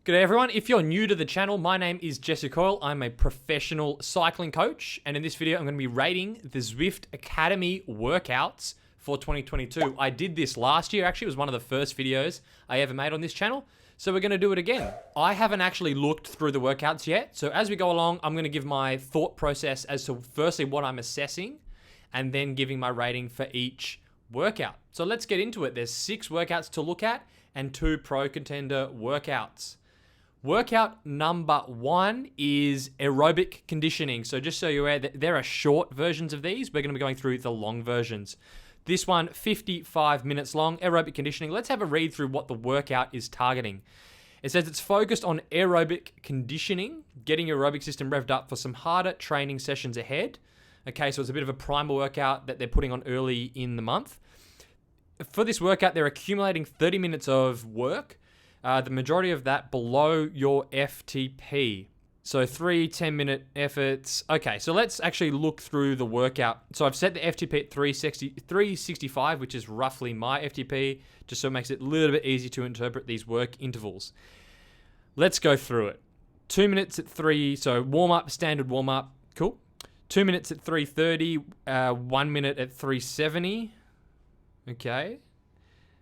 G'day everyone, if you're new to the channel, my name is Jesse Coyle. I'm a professional cycling coach, and in this video I'm going to be rating the Zwift Academy workouts for 2022. I did this last year, actually it was one of the first videos I ever made on this channel, so we're going to do it again. I haven't actually looked through the workouts yet, so as we go along I'm going to give my thought process as to firstly what I'm assessing, and then giving my rating for each workout. So let's get into it. There's 6 workouts to look at and 2 pro contender workouts. Workout number 1 is aerobic conditioning. So just so you're aware, there are short versions of these. We're going to be going through the long versions. This one, 55 minutes long, aerobic conditioning. Let's have a read through what the workout is targeting. It says it's focused on aerobic conditioning, getting your aerobic system revved up for some harder training sessions ahead. Okay, so it's a bit of a primer workout that they're putting on early in the month. For this workout, they're accumulating 30 minutes of work. The majority of that below your FTP. So 3 10-minute efforts. Okay, so let's actually look through the workout. So I've set the FTP at 365, which is roughly my FTP, just so it makes it a little bit easy to interpret these work intervals. Let's go through it. 2 minutes at 3, so warm-up, standard warm-up, cool. 2 minutes at 330, 1 minute at 370. Okay.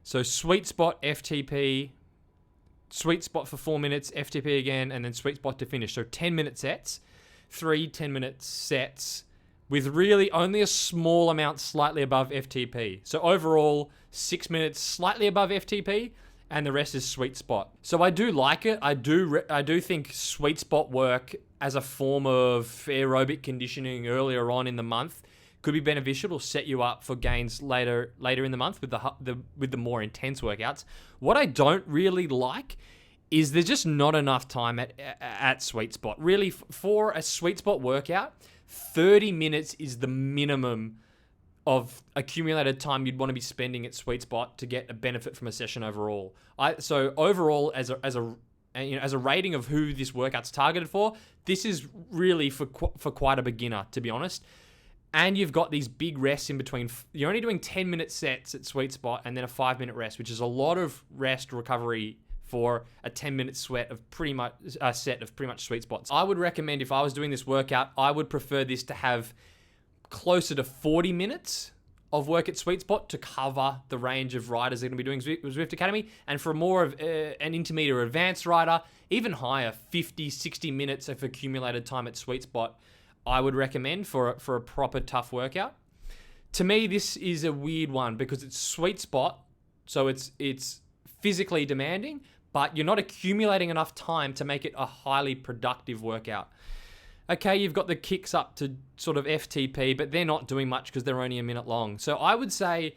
So sweet spot FTP, sweet spot for 4 minutes, FTP again, and then sweet spot to finish. So 10-minute sets, 3 10-minute sets with really only a small amount slightly above FTP. So overall, 6 minutes slightly above FTP, and the rest is sweet spot. So I do like it. I do think sweet spot work as a form of aerobic conditioning earlier on in the month could be beneficial to set you up for gains later in the month with the more intense workouts. What I don't really like is there's just not enough time at sweet spot. Really, for a sweet spot workout, 30 minutes is the minimum of accumulated time you'd want to be spending at sweet spot to get a benefit from a session overall. So overall, as a rating of who this workout's targeted for, this is really for quite a beginner, to be honest. And you've got these big rests in between. You're only doing 10-minute sets at sweet spot and then a 5-minute rest, which is a lot of rest recovery for a 10-minute set of pretty much sweet spots. I would recommend, if I was doing this workout, I would prefer this to have closer to 40 minutes of work at sweet spot to cover the range of riders that are going to be doing Zwift Academy. And for more of an intermediate or advanced rider, even higher, 50, 60 minutes of accumulated time at sweet spot, I would recommend for a proper tough workout. To me, this is a weird one because it's sweet spot, so it's physically demanding, but you're not accumulating enough time to make it a highly productive workout. Okay, you've got the kicks up to sort of FTP, but they're not doing much because they're only a minute long. So I would say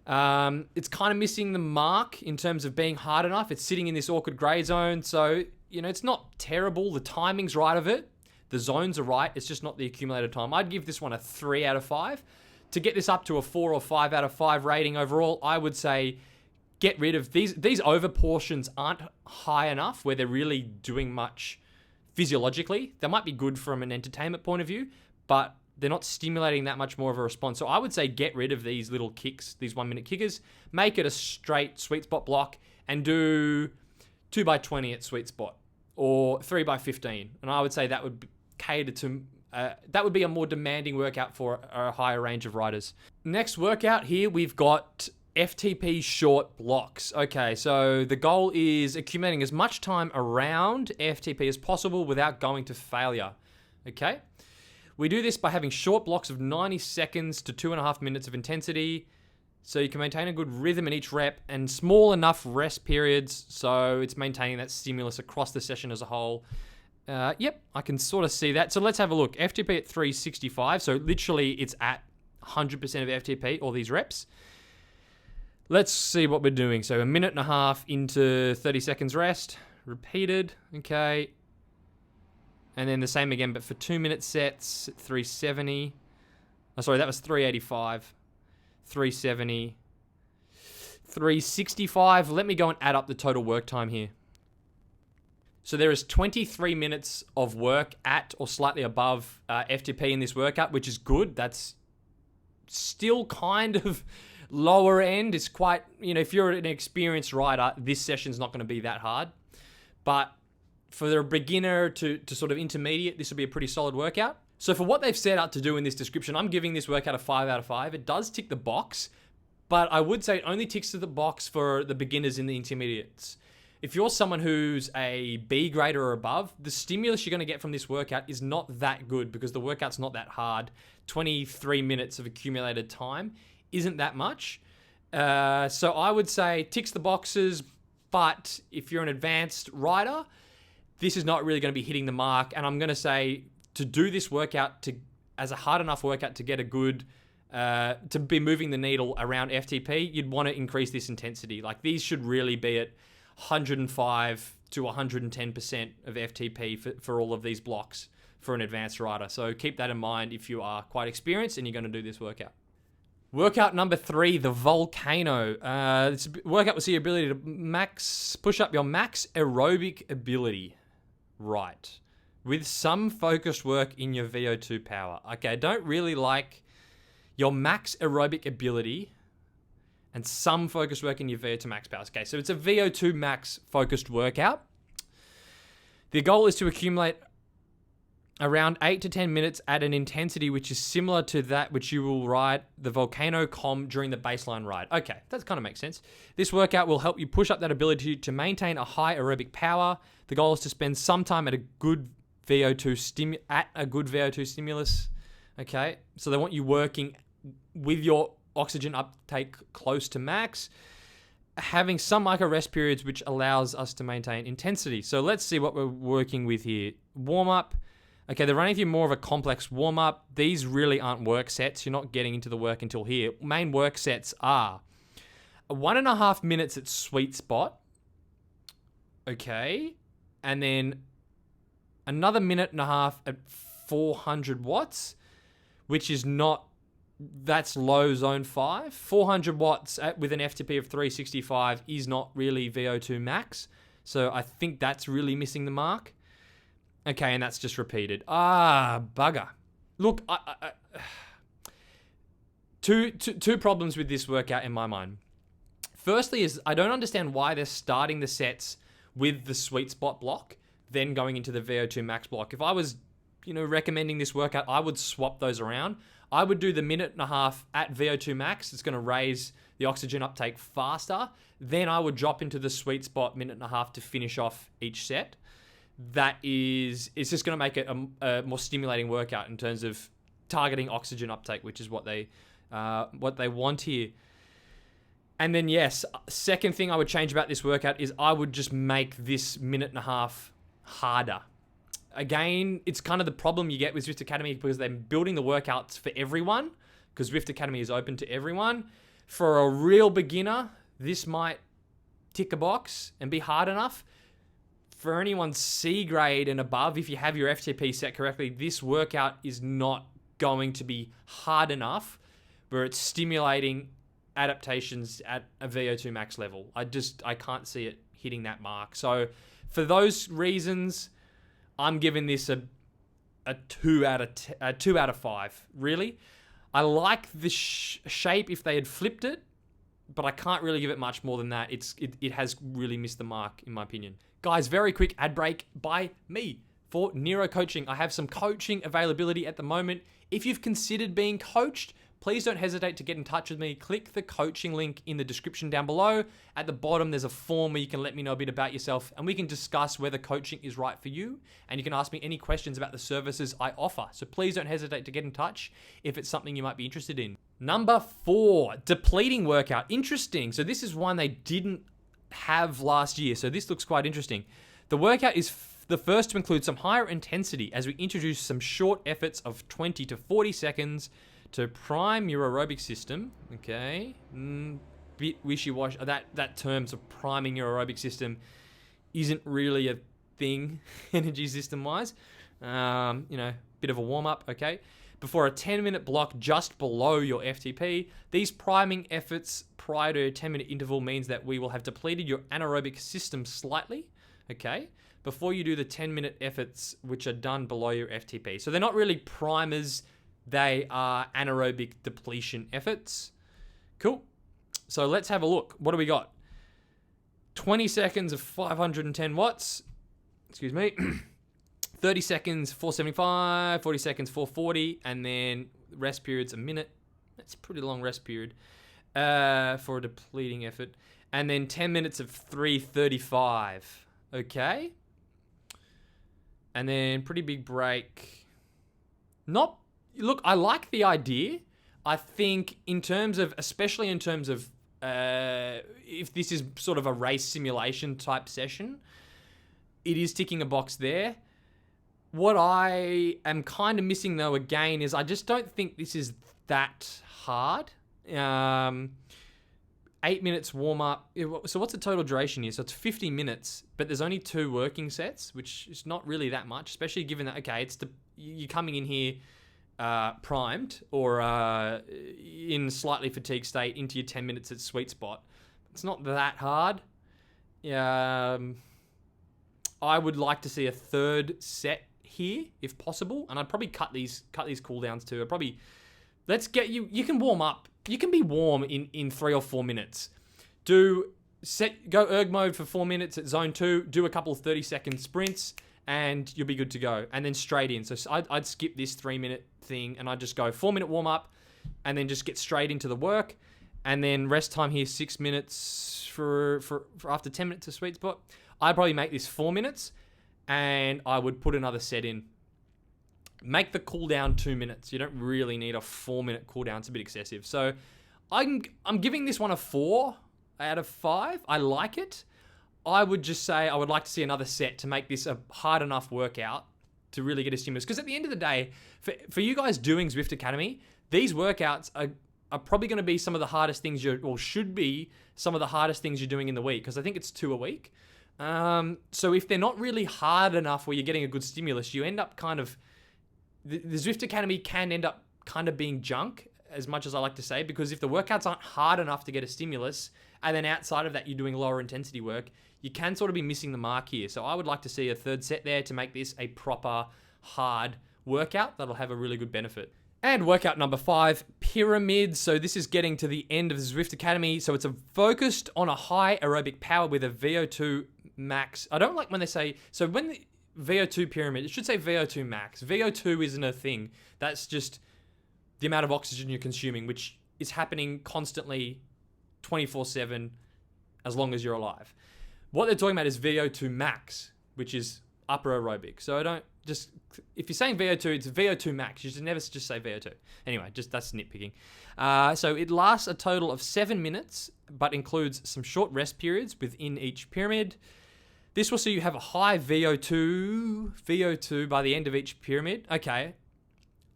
it's kind of missing the mark in terms of being hard enough. It's sitting in this awkward gray zone, so it's not terrible. The timing's right of it. The zones are right. It's just not the accumulated time. I'd give this one a 3 out of 5. To get this up to a 4 or 5 out of 5 rating overall, I would say get rid of these over portions aren't high enough where they're really doing much physiologically. They might be good from an entertainment point of view, but they're not stimulating that much more of a response. So I would say get rid of these little kicks, these 1-minute kickers, make it a straight sweet spot block and do 2x20 at sweet spot or 3x15. And I would say that would cater to that would be a more demanding workout for a higher range of riders. Next workout here, we've got FTP Short Blocks. Okay, so the goal is accumulating as much time around FTP as possible without going to failure. Okay, we do this by having short blocks of 90 seconds to 2.5 minutes of intensity, so you can maintain a good rhythm in each rep and small enough rest periods so it's maintaining that stimulus across the session as a whole. Yep, I can sort of see that. So let's have a look. FTP at 365. So literally it's at 100% of FTP, all these reps. Let's see what we're doing. So 1.5 minutes into 30 seconds rest. Repeated. Okay. And then the same again, but for 2-minute sets at 370. Oh, sorry, that was 385. 370. 365. Let me go and add up the total work time here. So there is 23 minutes of work at or slightly above FTP in this workout, which is good. That's still kind of lower end. It's quite, if you're an experienced rider, this session's not going to be that hard. But For a beginner to sort of intermediate, this would be a pretty solid workout. So for what they've set out to do in this description, I'm giving this workout a 5 out of 5. It does tick the box, but I would say it only ticks the box for the beginners and the intermediates. If you're someone who's a B grade or above, the stimulus you're going to get from this workout is not that good because the workout's not that hard. 23 minutes of accumulated time isn't that much. So I would say ticks the boxes, but if you're an advanced rider, this is not really going to be hitting the mark. And I'm going to say to do this workout as a hard enough workout to get a good, to be moving the needle around FTP, you'd want to increase this intensity. Like these should really be at 105 to 110% of FTP for all of these blocks for an advanced rider. So keep that in mind if you are quite experienced and you're going to do this workout. Workout number 3, the Volcano. This workout will see your ability to push up your max aerobic ability. Right. With some focused work in your VO2 power. Okay, I don't really like your max aerobic ability and some focused work in your VO2 max power. Okay, so it's a VO2 max focused workout. The goal is to accumulate around 8 to 10 minutes at an intensity which is similar to that which you will ride the Volcano COM during the baseline ride. Okay, that kind of makes sense. This workout will help you push up that ability to maintain a high aerobic power. The goal is to spend some time at a good VO2 stimulus. Okay, so they want you working with your oxygen uptake close to max, having some micro rest periods which allows us to maintain intensity. So let's see what we're working with here. Warm up. Okay, they're running through more of a complex warm up. These really aren't work sets. You're not getting into the work until here. Main work sets are 1.5 minutes at sweet spot. Okay, and then another 1.5 minutes at 400 watts, which is not, that's low zone 5. 400 watts with an FTP of 365 is not really VO2 max. So I think that's really missing the mark. Okay, and that's just repeated. Bugger. Look, two problems with this workout in my mind. Firstly is I don't understand why they're starting the sets with the sweet spot block, then going into the VO2 max block. If I was, recommending this workout, I would swap those around. I would do the 1.5 minutes at VO2 max. It's going to raise the oxygen uptake faster. Then I would drop into the sweet spot 1.5 minutes to finish off each set. It's just going to make it a more stimulating workout in terms of targeting oxygen uptake, which is what they want here. And then yes, second thing I would change about this workout is I would just make this 1.5 minutes harder. Again, it's kind of the problem you get with Zwift Academy because they're building the workouts for everyone, because Zwift Academy is open to everyone. For a real beginner, this might tick a box and be hard enough. For anyone C grade and above, if you have your FTP set correctly, this workout is not going to be hard enough where it's stimulating adaptations at a VO2 max level. I can't see it hitting that mark. So for those reasons, I'm giving this a 2 out of 5. Really, I like the shape if they had flipped it, but I can't really give it much more than that. It has really missed the mark in my opinion. Guys, very quick ad break by me for Nero Coaching. I have some coaching availability at the moment. If you've considered being coached, please don't hesitate to get in touch with me. Click the coaching link in the description down below. At the bottom, there's a form where you can let me know a bit about yourself and we can discuss whether coaching is right for you. And you can ask me any questions about the services I offer. So please don't hesitate to get in touch if it's something you might be interested in. Number 4, depleting workout. Interesting. So this is one they didn't have last year. So this looks quite interesting. The workout is the first to include some higher intensity as we introduce some short efforts of 20 to 40 seconds to prime your aerobic system. Okay. Bit wishy-washy. That term of priming your aerobic system isn't really a thing energy system-wise. Bit of a warm-up, okay? Before a 10-minute block just below your FTP. These priming efforts prior to a 10-minute interval means that we will have depleted your anaerobic system slightly, okay, before you do the 10-minute efforts which are done below your FTP. So they're not really primers, they are anaerobic depletion efforts. Cool. So let's have a look. What do we got? 20 seconds of 510 watts, excuse me, 30 seconds, 475, 40 seconds, 440, and then rest period's a minute. That's a pretty long rest period for a depleting effort. And then 10 minutes of 335. Okay. And then pretty big break. Look, I like the idea. I think especially in terms of if this is sort of a race simulation type session, it is ticking a box there. What I am kind of missing though, again, is I just don't think this is that hard. 8 minutes warm up. So what's the total duration here? So it's 50 minutes, but there's only 2 working sets, which is not really that much, especially given that, okay, you're coming in here primed or in slightly fatigued state into your 10 minutes at sweet spot. It's not that hard. I would like to see a third set here if possible, and I'd probably cut these cooldowns too. You can warm up. You can be warm in 3 or 4 minutes. Go erg mode for 4 minutes at zone 2, do a couple of 30-second sprints, and you'll be good to go. And then straight in. So I'd skip this 3-minute thing, and I'd just go 4-minute warm up, and then just get straight into the work. And then rest time here, 6 minutes for after 10 minutes of sweet spot. I'd probably make this 4 minutes, and I would put another set in. Make the cooldown 2 minutes. You don't really need a 4-minute cooldown. It's a bit excessive. So I'm giving this one a 4 out of 5. I like it. I would just say I would like to see another set to make this a hard enough workout to really get a stimulus. Because at the end of the day, for you guys doing Zwift Academy, these workouts are probably going to be some of the hardest things should be some of the hardest things you're doing in the week. Because I think it's 2 a week. So if they're not really hard enough where you're getting a good stimulus, you end up kind of... The Zwift Academy can end up kind of being junk, as much as I like to say, because if the workouts aren't hard enough to get a stimulus, and then outside of that you're doing lower intensity work, you can sort of be missing the mark here. So I would like to see a third set there to make this a proper hard workout that'll have a really good benefit. And workout number 5, pyramids. So this is getting to the end of the Zwift Academy. So it's focused on a high aerobic power with a VO2 max. I don't like when they say, so when the VO2 pyramid, it should say VO2 max. VO2 isn't a thing. That's just the amount of oxygen you're consuming, which is happening constantly 24/7 as long as you're alive. What they're talking about is VO2 max, which is upper aerobic. So if you're saying VO2, it's VO2 max. You should never just say VO2. Anyway, that's nitpicking. So it lasts a total of 7 minutes, but includes some short rest periods within each pyramid. This will see you have a high VO2 by the end of each pyramid. Okay.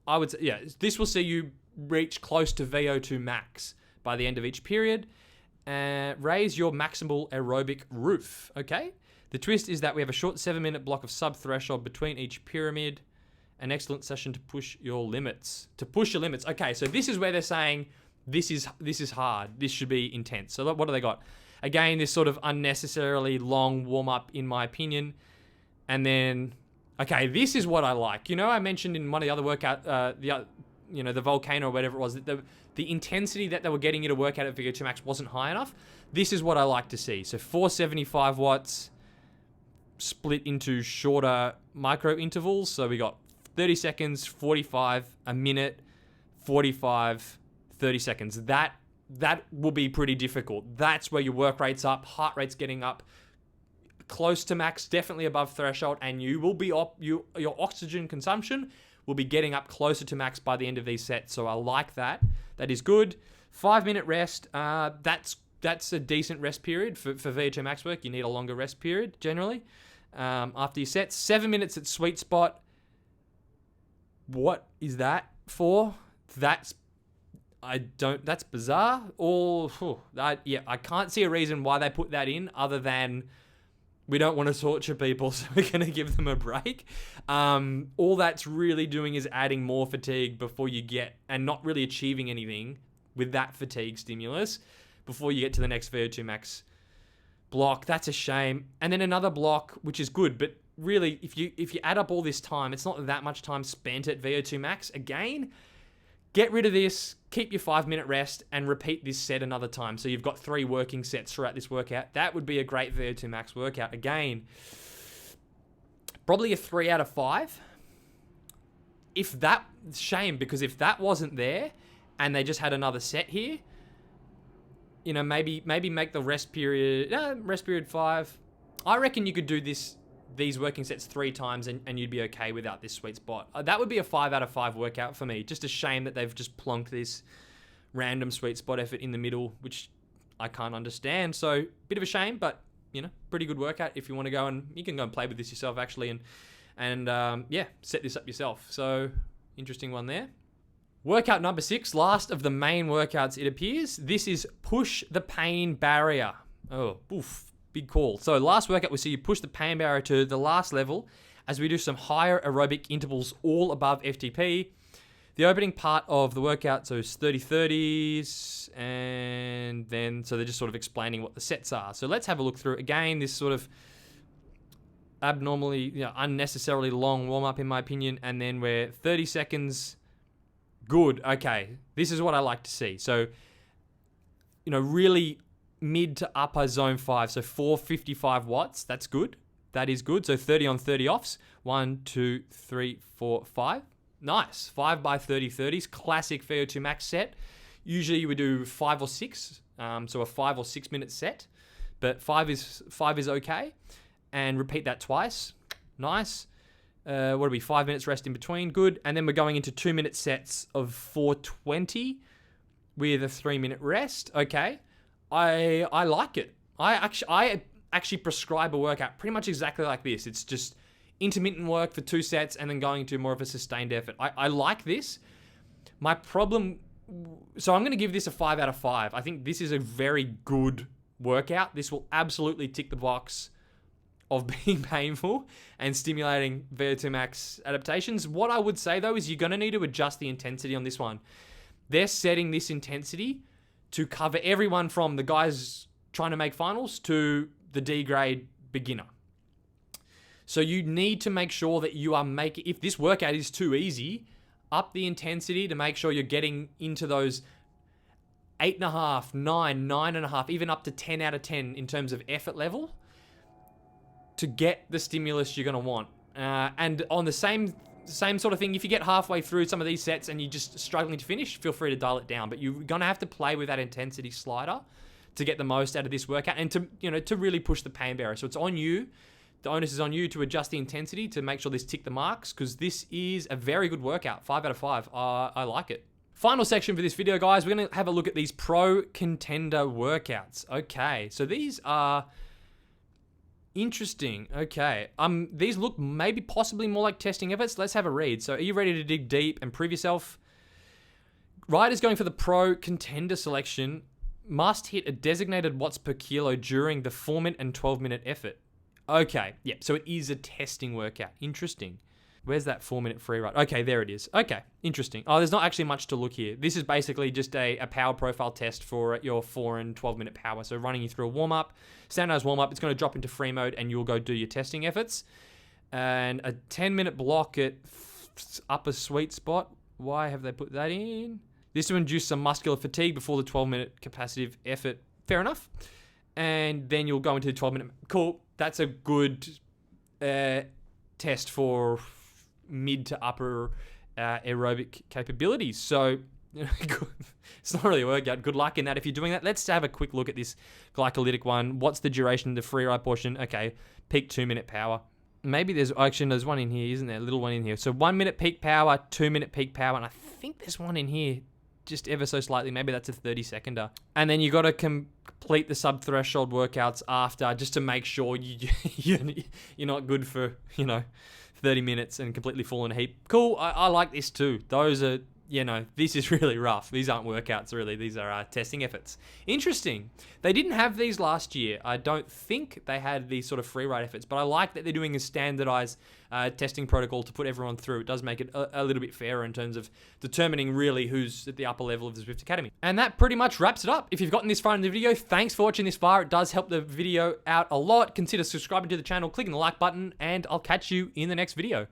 I would say, yeah, this will see you reach close to VO2 max by the end of each period. Raise your maximal aerobic roof. Okay. The twist is that we have a short 7-minute block of sub-threshold between each pyramid. An excellent session to push your limits. Okay, so this is where they're saying this is hard. This should be intense. So what do they got? Again, this sort of unnecessarily long warm-up, in my opinion. And then, okay, this is what I like. I mentioned in one of the other workout, the Volcano or whatever it was, that the intensity that they were getting you to work out at VO2 max wasn't high enough. This is what I like to see. So 475 watts split into shorter micro intervals. So we got 30 seconds, 45, a minute, 45, 30 seconds. That will be pretty difficult. That's where your work rate's up, heart rate's getting up, close to max, definitely above threshold, and you will be your oxygen consumption will be getting up closer to max by the end of these sets. So I like that. That is good. 5-minute rest. That's a decent rest period for VO2 max work. You need a longer rest period generally after your sets. 7 minutes at sweet spot. What is that for? That's bizarre. I can't see a reason why they put that in other than we don't want to torture people, so we're going to give them a break. All that's really doing is adding more fatigue before you get, and not really achieving anything with that fatigue stimulus before you get to the next VO2 max block. That's a shame. And then another block, which is good, but really, if you add up all this time, it's not that much time spent at VO2 max. Again, get rid of this, keep your 5-minute rest, and repeat this set another time. So you've got 3 working sets throughout this workout. That would be a great VO2 max workout. Again, Probably a 3 out of 5. Shame, because if that wasn't there and they just had another set here, you know, maybe make the rest period 5. I reckon you could do these working sets 3 times and you'd be okay without this sweet spot. That would be a 5 out of 5 workout for me. Just a shame that they've just plonked this random sweet spot effort in the middle, which I can't understand. So bit of a shame, but you know, pretty good workout if you want to go, and you can go and play with this yourself actually, and yeah, set this up yourself. So interesting one there. Workout number 6, last of the main workouts, it appears. This is push the pain barrier. Oh, oof, big call. So last workout, we see you push the pain barrier to the last level as we do some higher aerobic intervals all above FTP. The opening part of the workout, so it's 30-30s, and then, so they're just sort of explaining what the sets are. So let's have a look through it. Again, this sort of abnormally, unnecessarily long warm-up in my opinion, and then we're 30 seconds. Good. Okay. This is what I like to see. So, you know, really mid to upper zone 5. So 455 watts. That's good. That is good. So 30 on 30 offs. 1, 2, 3, 4, 5. Nice. 5 by 30-30s. Classic VO2 max set. Usually you would do 5 or 6. So a 5 or 6 minute set. But 5 is okay. And repeat that twice. Nice. What are we? 5 minutes rest in between. Good. And then we're going into 2-minute sets of 420 with a 3-minute rest. Okay. I like it. I actually prescribe a workout pretty much exactly like this. It's just intermittent work for 2 sets and then going to more of a sustained effort. I like this. My problem... So I'm going to give this a 5 out of 5. I think this is a very good workout. This will absolutely tick the box of being painful and stimulating VO2 max adaptations. What I would say though is you're going to need to adjust the intensity on this one. They're setting this intensity to cover everyone from the guys trying to make finals to the D grade beginner. So you need to make sure that you are making, if this workout is too easy, up the intensity to make sure you're getting into those 8.5, 9, 9.5, even up to 10 out of 10 in terms of effort level, to get the stimulus you're going to want. And on the same sort of thing, if you get halfway through some of these sets and you're just struggling to finish, feel free to dial it down. But you're going to have to play with that intensity slider to get the most out of this workout and to really push the pain barrier. So it's on you. The onus is on you to adjust the intensity to make sure this tick the marks, because this is a very good workout. 5 out of 5. I like it. Final section for this video, guys. We're going to have a look at these pro contender workouts. Okay, so these are... interesting. Okay. These look maybe possibly more like testing efforts. Let's have a read. So are you ready to dig deep and prove yourself? Riders going for the pro contender selection must hit a designated watts per kilo during the 4-minute and 12-minute effort. Okay. Yep. So it is a testing workout. Interesting. Where's that 4-minute free ride? Okay, there it is. Okay, interesting. Oh, there's not actually much to look here. This is basically just a power profile test for your 4 and 12-minute power. So running you through a warm-up, standardized warm-up, it's going to drop into free mode and you'll go do your testing efforts. And a 10-minute block at upper sweet spot. Why have they put that in? This to induce some muscular fatigue before the 12-minute capacitive effort. Fair enough. And then you'll go into the 12-minute. Cool. That's a good test for mid to upper aerobic capabilities. So it's not really a workout. Good luck in that if you're doing that. Let's have a quick look at this glycolytic one. What's the duration, the free ride portion? Okay, peak 2-minute power. Maybe there's one in here, isn't there? A little one in here. So 1 minute peak power, 2-minute peak power, and I think there's one in here just ever so slightly. Maybe that's a 30-seconder. And then you got to complete the sub-threshold workouts after, just to make sure you're not good for 30 minutes and completely fall in a heap. Cool. I like this too. Those are, this is really rough. These aren't workouts really. These are testing efforts. Interesting. They didn't have these last year. I don't think they had these sort of free ride efforts, but I like that they're doing a standardized testing protocol to put everyone through. It does make it a little bit fairer in terms of determining really who's at the upper level of the Zwift Academy. And that pretty much wraps it up. If you've gotten this far in the video, thanks for watching this far. It does help the video out a lot. Consider subscribing to the channel, clicking the like button, and I'll catch you in the next video.